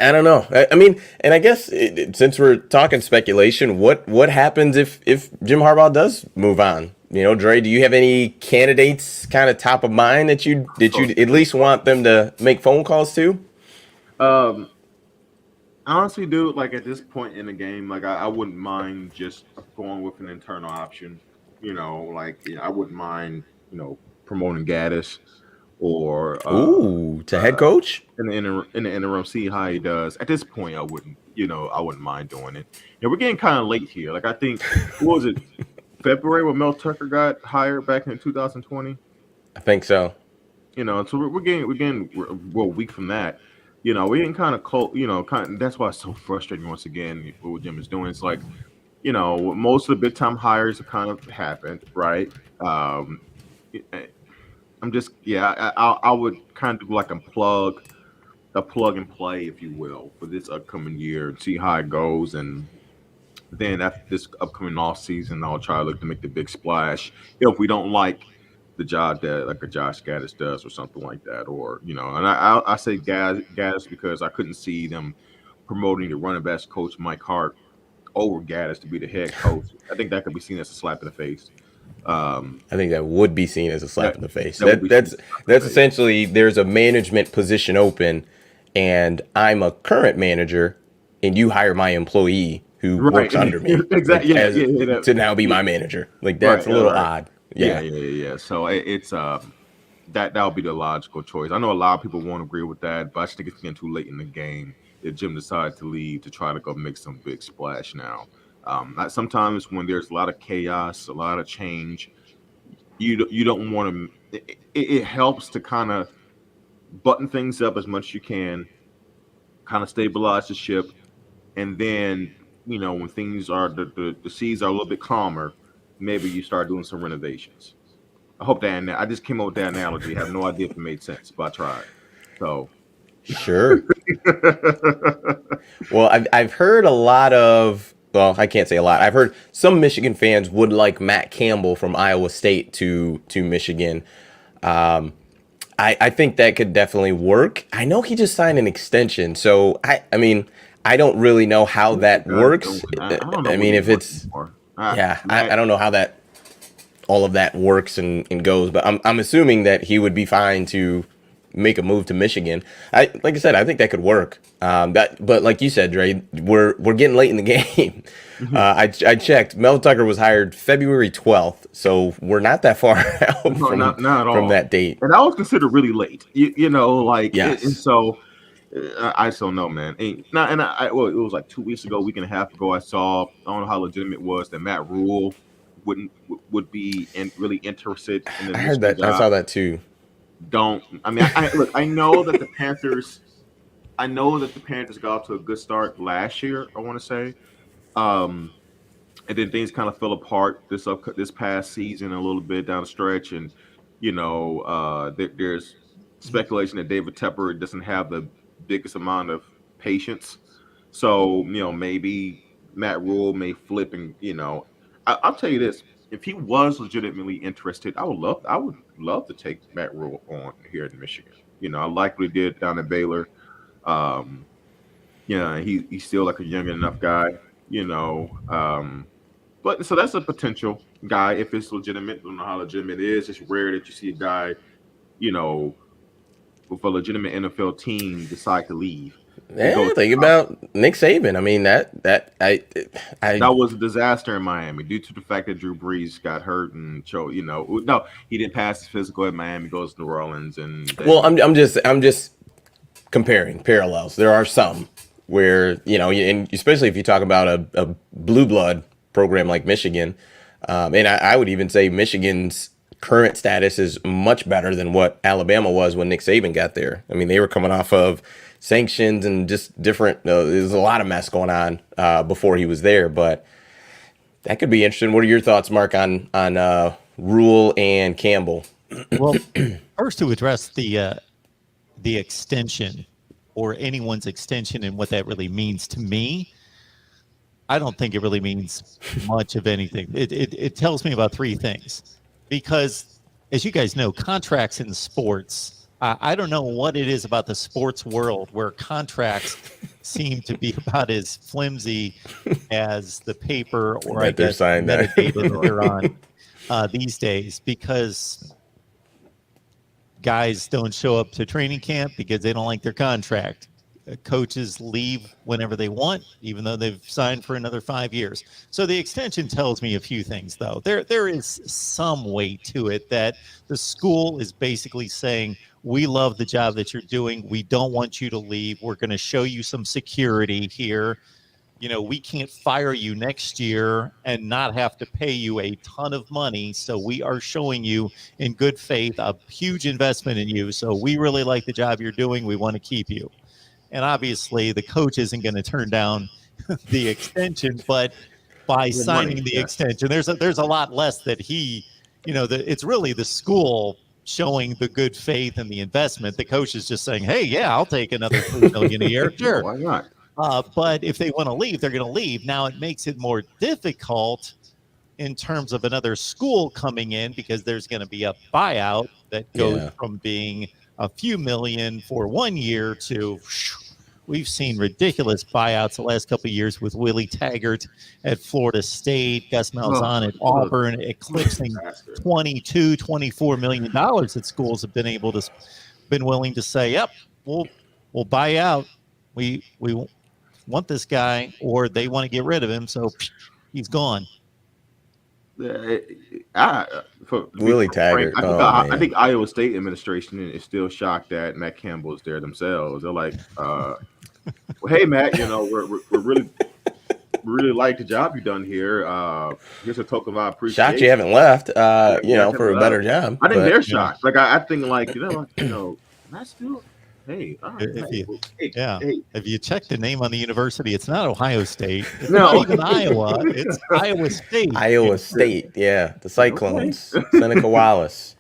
I don't know. I mean, and I guess since we're talking speculation, what happens if Jim Harbaugh does move on? You know, Dre, do you have any candidates kind of top of mind that you at least want them to make phone calls to? Um, Honestly, dude, like at this point in the game, like I wouldn't mind just going with an internal option. I wouldn't mind, promoting Gaddis or Ooh, to head coach? in the interim, see how he does. At this point, I wouldn't mind doing it. We're getting kind of late here. Like I think, what was it, February when Mel Tucker got hired back in 2020? I think so. So we're a week from that. We're getting kind of cold. That's why it's so frustrating. Once again, what Jim is doing. It's like, most of the big time hires have kind of happened, right? I- I'm just, yeah, I would kind of do like a plug and play, if you will, for this upcoming year and see how it goes. And then after this upcoming off season, I'll try to look to make the big splash if we don't like the job that like a Josh Gaddis does or something like that, or and I say Gaddis because I couldn't see them promoting the running backs coach Mike Hart over Gaddis to be the head coach. I think that could be seen as a slap in the face. Um, I think that would be seen as a that slap in the face. that would be seen as a slap in That's the face. essentially there's a management position open, and I'm a current manager, and you hire my employee who Right. works under me, like Exactly. Yeah. as Yeah. Yeah. to now be Yeah. my manager. Like Right. that's a little Right. odd. Yeah. Yeah, Yeah. Yeah. So it's that would be the logical choice. I know a lot of people won't agree with that, but I just think it's getting too late in the game if Jim decided to leave to try to go make some big splash now. Sometimes when there's a lot of chaos, a lot of change, you don't want to. It helps to kind of button things up as much as you can, kind of stabilize the ship, and then when things are the seas are a little bit calmer, maybe you start doing some renovations. I hope that I just came up with that analogy. I have no idea if it made sense, but I tried. So sure. Well, I've heard a lot of. Well, I can't say a lot. I've heard some Michigan fans would like Matt Campbell from Iowa State to Michigan. Um, I think that could definitely work. I know he just signed an extension, so I mean I don't really know how what's the that guy works. doing? I don't know I what mean, he's if working it's for. yeah, I Matt, don't know how that all of that works and goes, but I'm assuming that he would be fine to make a move to Michigan. Like I said, I think that could work. But like you said, Dre, we're getting late in the game. I checked. Mel Tucker was hired February 12th, so we're not that far out no, not at from all. that date. And that was considered really late. And Yes, so I just don't know, man. Well, it was like 2 weeks ago, week and a half ago. I don't know how legitimate it was that Matt Rule would be really interested in the I heard Michigan that. I job. saw that too. Don't I mean I look, I know that the Panthers got off to a good start last year, I want to say. Um and then things kind of fell apart this past season a little bit down the stretch, and there's speculation that David Tepper doesn't have the biggest amount of patience, so maybe Matt Rule may flip, and I'll tell you this: if he was legitimately interested, I would love to take Matt Rule on here in Michigan. I like what he did down at Baylor. Um, he's still like a young enough guy. You know, but so that's a potential guy if it's legitimate. I don't know how legitimate it is. It's rare that you see a guy, you know, with a legitimate NFL team decide to leave and go Yeah, to think college. about Nick Saban. I mean that I That was a disaster in Miami due to the fact that Drew Brees got hurt and showed, no, he didn't pass his physical at Miami, goes to New Orleans, and well, then I'm just comparing parallels. There are some where and especially if you talk about a blue blood program like Michigan, and I would even say Michigan's current status is much better than what Alabama was when Nick Saban got there. I mean, they were coming off of sanctions and just different. There's a lot of mess going on before he was there, but that could be interesting. What are your thoughts, Mark, on Rule and Campbell? Well, first to address the extension or anyone's extension and what that really means to me, I don't think it really means much of anything. It tells me about three things. Because, as you guys know, contracts in sports I don't know what it is about the sports world where contracts seem to be about as flimsy as the paper or That I they're guess signed that. metadata that they're on these days, because guys don't show up to training camp because they don't like their contract. Coaches leave whenever they want, even though they've signed for another 5 years. So the extension tells me a few things, though. There is some weight to it that the school is basically saying, we love the job that you're doing. We don't want you to leave. We're going to show you some security here. You know, we can't fire you next year and not have to pay you a ton of money. So we are showing you in good faith a huge investment in you. So we really like the job you're doing. We want to keep you. And obviously the coach isn't going to turn down the extension, but by signing the extension, there's a lot less that he, you know, it's really the school showing the good faith and the investment. The coach is just saying, hey, yeah, I'll take another $3 million a year. Sure. Why not? But if they want to leave, they're going to leave. Now it makes it more difficult in terms of another school coming in, because there's going to be a buyout that goes from being a few million for 1 year to, we've seen ridiculous buyouts the last couple of years with Willie Taggart at Florida State, Gus Malzahn at Auburn, eclipsing $22, $24 million that schools have been willing to say, yep, we'll buy out. We want this guy, or they want to get rid of him, so he's gone. Willie Taggart. I think Iowa State administration is still shocked that Matt Campbell is there themselves. They're like, well, hey, Matt, you know, we really like the job you've done here. Here's a token of our appreciation. Shocked you haven't left, you know, for a better job. I think they're shocked. Like, I think, like, you know, Matt still. Hey, if you check the name on the university, it's not Ohio State. It's not even Iowa. It's Iowa State. Iowa State, yeah. The Cyclones. Seneca Wallace.